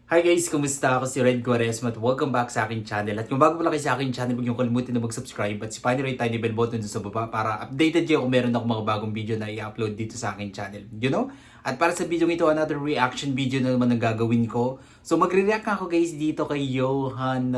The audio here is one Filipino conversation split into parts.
Hi guys! Kumusta? Ako si Red Quaresma at welcome back sa aking channel. At kung bago pala kayo sa aking channel, huwag niyong kalimutan na mag-subscribe at si tiny bell button dun sa baba para updated kayo kung meron akong mga bagong video na i-upload dito sa aking channel. You know? At para sa video ito, another reaction video na naman ang gagawin ko. So magre-react ako guys dito kay Johan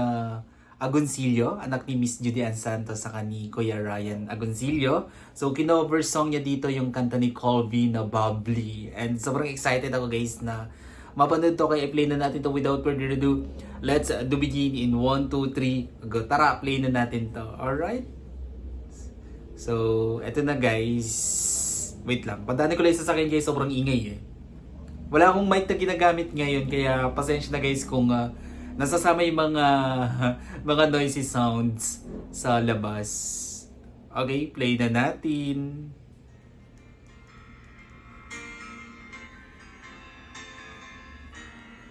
Agoncillo, anak ni Miss Judy Ann Santos sa ni Kuya Ryan Agoncillo. So kinover song niya dito yung kanta ni Colby na Bubbly. And sobrang excited ako guys na mapanood to, kaya i-play na natin to without further ado. Let's do begin in 1, 2, 3. Go, tara, play na natin to. Alright? So, eto na guys. Wait lang, pandaan ko lang sa akin guys, sobrang ingay eh. Wala akong mic na ginagamit ngayon, kaya pasensya na guys kung nasasama yung mga, mga noisy sounds sa labas. Okay, play na natin.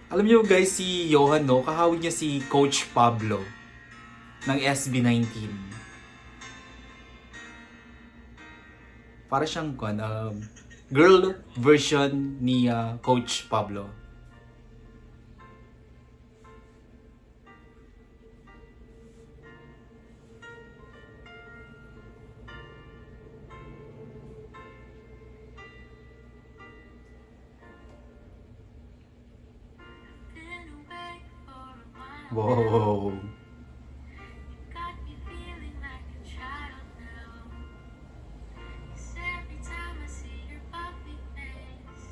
Alam niyo guys, si Johan, no, kahawig niya si Coach Pablo ng SB19. Para siyang girl version ni Coach Pablo. Wow.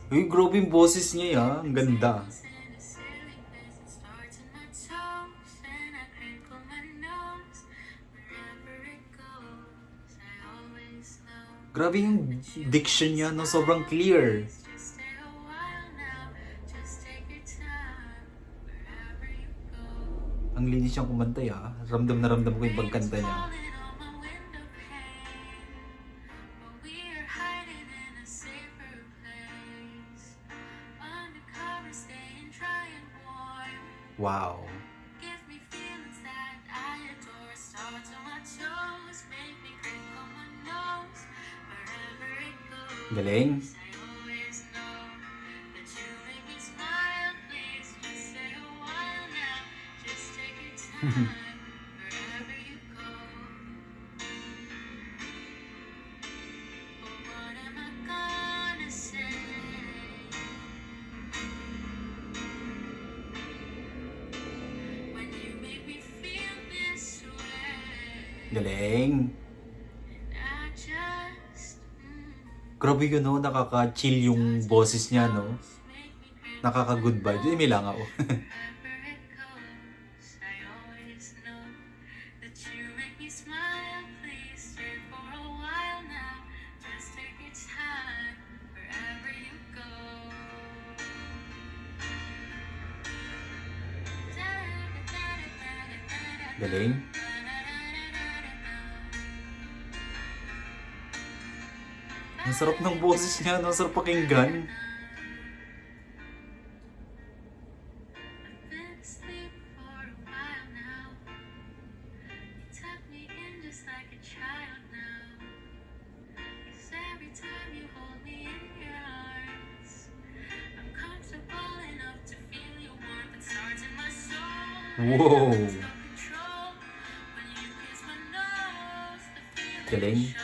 Uy, grabe yung boses niya ya. Ang ganda. Grabe yung diction niya, no? Sobrang clear. Ang linis siyang kumanta ya. Ramdam na ramdam ko yung pagkanta niya. Wow. Galing. Galing. Grabe yun, no? Nakaka-chill yung boses niya, no? Nakaka-good vibes. May lang ako. Galing. Ang sarap ng boses niya, no? Ang sarap pakinggan. Wow! Galing.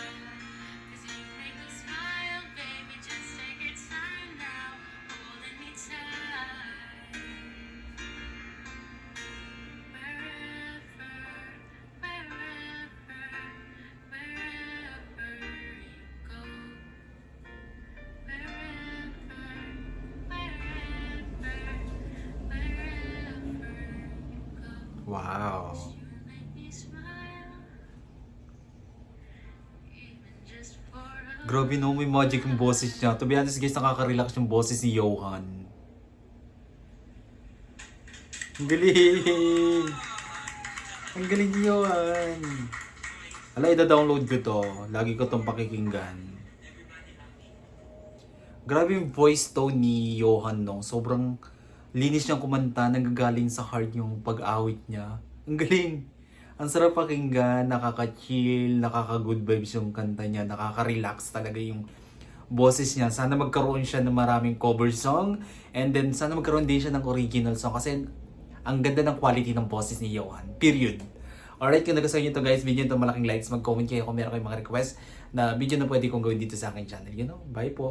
Wow. Grabe, no, may magic yung boses niya. To be honest guys, nakaka-relax yung boses ni Johan. Ang galing! Ang galing ni Johan! Ala, ida-download ko to. Lagi ko tong pakikinggan. Grabe yung voice tone ni Johan, no. Sobrang linis niyang kumanta, nanggagaling sa heart yung pag-awit niya. Ang galing! Ang sarap pakinggan, nakaka-chill, nakaka-good vibes yung kanta niya, nakaka-relax talaga yung boses niya. Sana magkaroon siya ng maraming cover song. And then sana magkaroon din siya ng original song. Kasi ang ganda ng quality ng boses ni Johan. Period. Alright, kung nagustuhan nyo ito guys, video ito malaking likes. Mag-comment kayo kung meron kayong mga request na video na pwede kong gawin dito sa aking channel. Bye po.